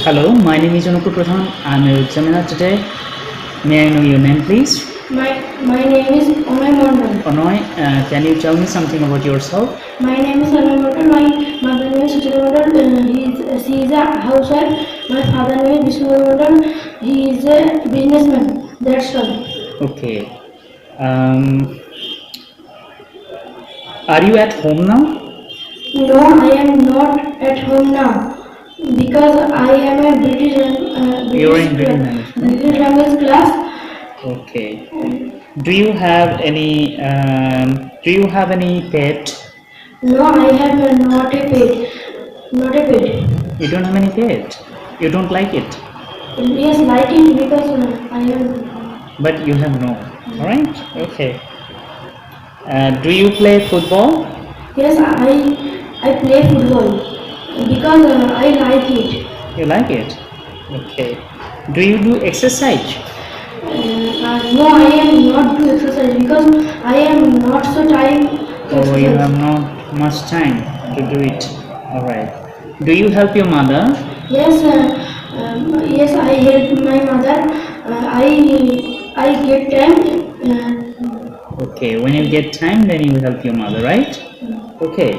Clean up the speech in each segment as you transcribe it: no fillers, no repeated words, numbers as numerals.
Hello, my name is Anup Pradhan. I'm your examiner today. May I know your name, please? My name is Anay Mondal. Anay, can you tell me something about yourself? My name is Anay Mondal. My mother name is Suchita Mondal. She is a housewife. My father name is Vishnu Mondal. He is a businessman. That's all. Okay. Um, are you at home now? No, I am not at home now because I am a You're in British language, no? British language class. Okay. Do you have any? Do you have any pet? No, I have not a pet. Not a pet. You don't have any pet. You don't like it, Yes, like it because I am. but you have no. All right. Okay. Do you play football? Yes, I play football because I like it. You like it? Okay. Do you do exercise? No, I am not do exercise because I am not so time to Oh, you have exercise. not much time to do it. All right. Do you help your mother? Yes, yes, I help my mother. I get time. Okay. When you get time, then you help your mother, right? Okay.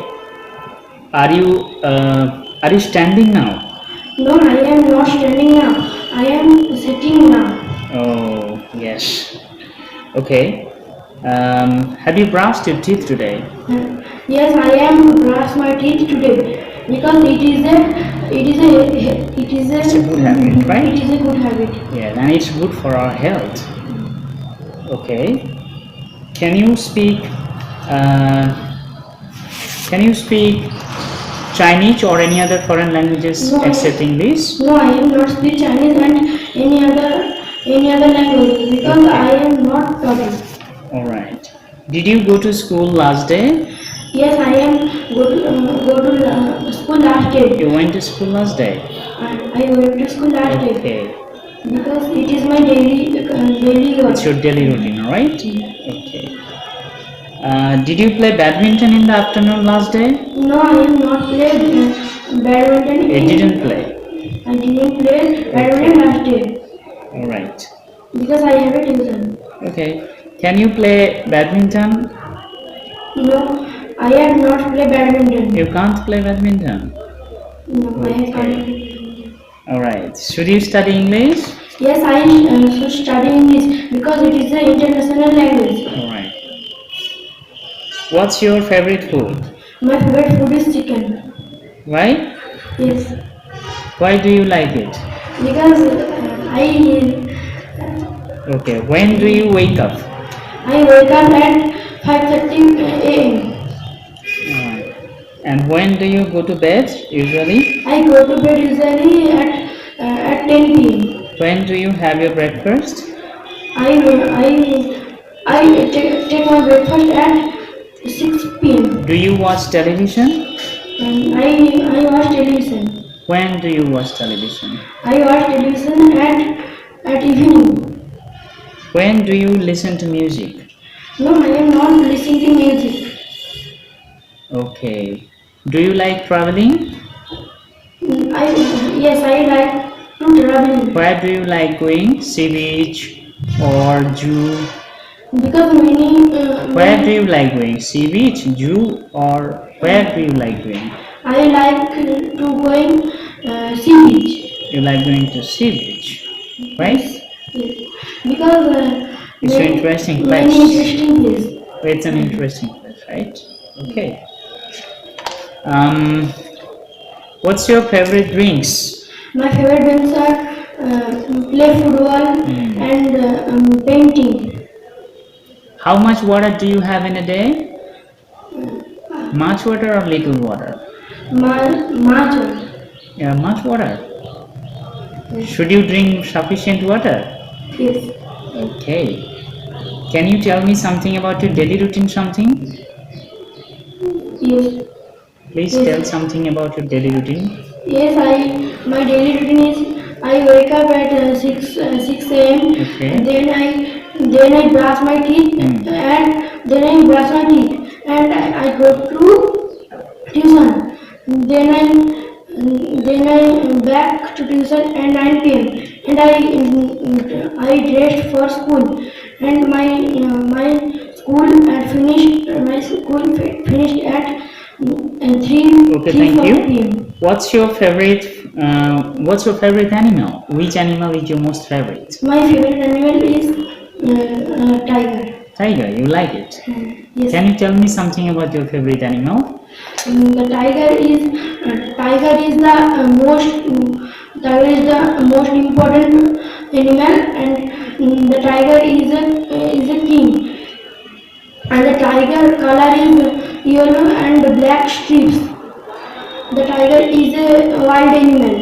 Are you standing now? No, I am not standing now. I am sitting now. Oh, yes. Okay. Have you brushed your teeth today? Yes, I am brush my teeth today because It's a good habit, right? it is a good habit. Yeah, and it's good for our health. Okay. Can you speak? Uh, can you speak Chinese or any other foreign languages No, except English? no, I am not speak Chinese and any other language because Okay. I am not talking. All right. Did you go to school last day? Yes, I am go to school last day. You went to school last day. I went to school last day Okay. because it is my daily work. It's your daily routine, all right? Okay. Did you play badminton in the afternoon last day? No, I am not played badminton. You didn't play. I didn't play badminton Okay. last day All right. because I have a tuition. Okay. Can you play badminton? No, I have not played badminton. You can't play badminton. No, I Okay. can't play. All right. Should you study English? Yes, I should study English because it is an international language. All right. What's your favorite food? My favorite food is chicken. Why? Yes, Why do you like it? because Okay. When do you wake up? I wake up at 5:30 a.m. Alright. And when do you go to bed usually? I go to bed usually at 10 p.m. When do you have your breakfast? Take my breakfast at 6 p.m. Do you watch television? And I watch television. When do you watch television? I watch television at evening. When do you listen to music? No, I am not listening to music. Okay. Do you like traveling? Yes, I like to travel Where do you like going? Sea beach or zoo? because Where do you like going? Sea beach, zoo, or where do you like going? I like to going sea beach. You like going to sea beach, right? Yes. Because It's an interesting many place. interesting place. It's an interesting place, right? Okay. Um, what's your favorite drinks? My favorite drinks are play football and painting. How much water do you have in a day? Much water or little water? March. Yeah, much water. Should you drink sufficient water? Yes. Okay. Can you tell me something about your daily routine? Something? Yes. Please Yes. tell something about your daily routine. Yes, my daily routine is I wake up at 6 a.m. Okay. Then I brush my teeth and then I brush my teeth and I go to tuition. Then I back to tuition at 9 p.m. and I dressed for school and my school had finished finished at 3 Okay, thank you. p.m. What's your favorite animal? Which animal is your most favorite? My favorite animal is tiger. Tiger, you like it? Yes. Can you tell me something about your favorite animal? The tiger is the most important animal, and the tiger is a king. And the tiger color is yellow and black strips. The tiger is a wild animal.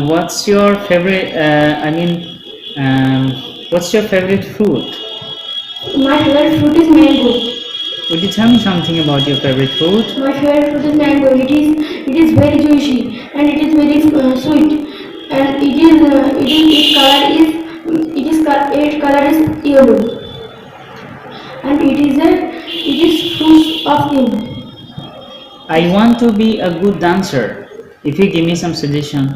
What's your favorite? What's your favorite fruit? My favorite fruit is mango. Would you tell me something about your favorite fruit? My favorite fruit is mango. It is very juicy and it is very sweet. And its color is yellow. And it is fruit of thing. I want to be a good dancer. If you give me some suggestion.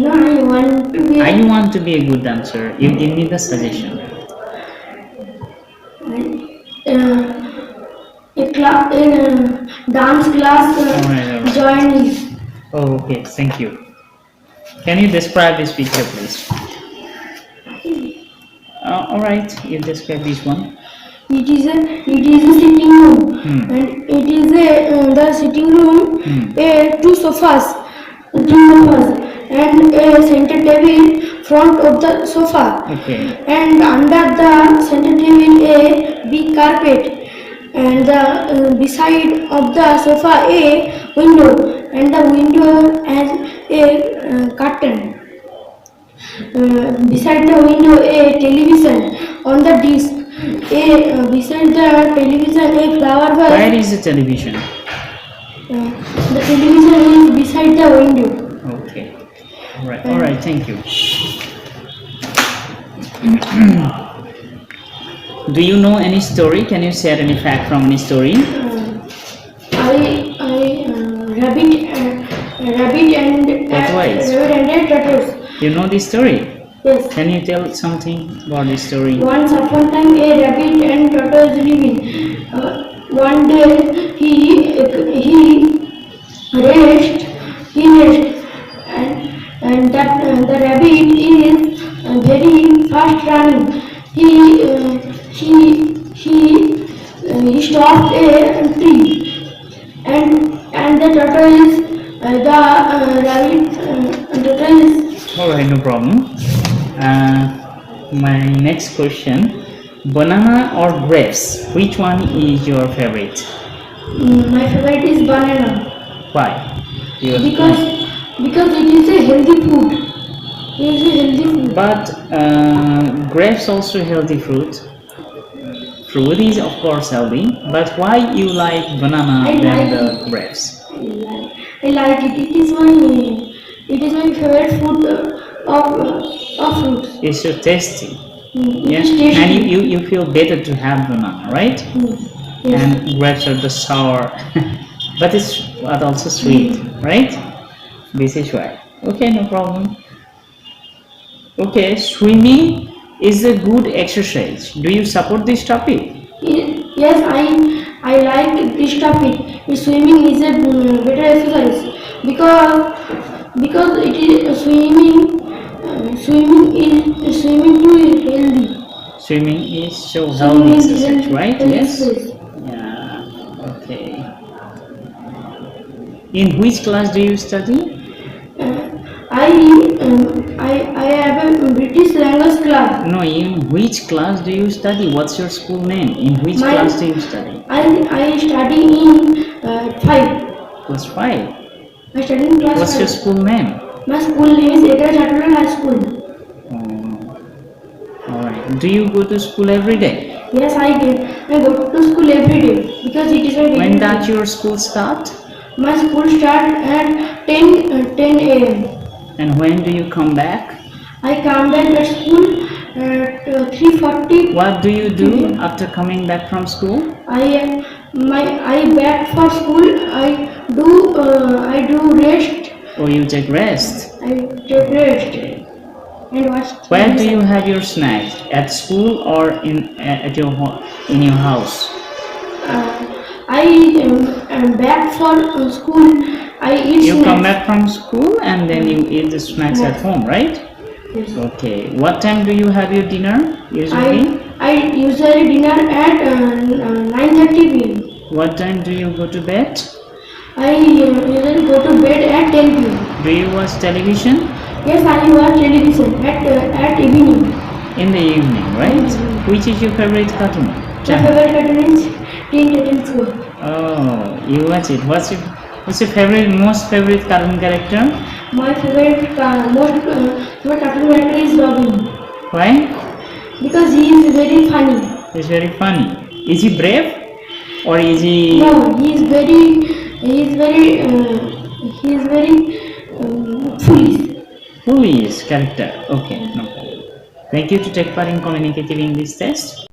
No, I want to be. I want to be a good dancer. You give me the suggestion. Dance class Alright. join me. Oh, okay. Thank you. Can you describe this picture, please? All right. You describe this one. It is a sitting room, and it is the sitting room. Two sofas, and a center table front of the sofa. Okay. And under the center table a big carpet. And the beside of the sofa a window, and the window has a curtain. Beside the window a television on the disc. Beside the television a flower vase. Where is the television? The television is beside the window. Okay. All right. All right. Thank you. Do you know any story? Can you share any fact from any story? Rabbit and turtles. You know this story? Yes. Can you tell something about this story? Once upon a time, a rabbit and turtles living. One day, he rest, and the rabbit is very fast running. He stopped a tree, and the turtle is turtle is. All right, no problem. My next question: banana or grapes? Which one is your favorite? My favorite is banana. Why? Because it is a healthy food. It is a healthy food. But grapes also healthy fruit. Fruit is of course healthy, but why you like banana than the grapes? I like it. It is my favorite food of fruits. It's so tasty. Yes, Yeah, and you feel better to have banana, right? Yes. And grapes are the sour, but it's also sweet, right? This is why. Okay, no problem. Okay, swimming is a good exercise. Do you support this topic? Yes, I like this topic. Swimming is a better exercise because it is swimming is healthy. Swimming is so healthy exercise, right? Yes. Exercise. Yeah. Okay. In which class do you study? I have a British language class. No, in which class do you study? What's your school name? In which class do you study? I study in 5. Class 5. I study in class What's 5. your school name? My school name is Ekara Chattogram High School. Alright. Do you go to school every day? Yes, I go to school every day because it is my daily When does routine. your school start? My school starts at 10 a.m. And when do you come back? I come back at school at 3:40. What do you do after coming back from school? I I back for school. I do rest. Or you take rest? I take rest and watch Where TV. do you have your snack? At school or at your in your house? I am back for school. I eat You come snacks. back from school and then you eat the snacks at home, right? Yes. Okay. What time do you have your dinner usually? I usually dinner at 9:30 p.m. What time do you go to bed? I usually go to bed at 10 p.m. Do you watch television? Yes, I watch television at evening. In the evening, right? Which is your favorite cartoon My channel? favorite cartoon is Teen Titans Go. Oh, you watch it. What's your most favorite cartoon character? My favorite favorite cartoon character is Robin Why? because he is very funny. He's very funny. Is he brave? Or is he... No, he is very foolish. Who is character? Okay, no problem. Thank you to take part in communicating in this test.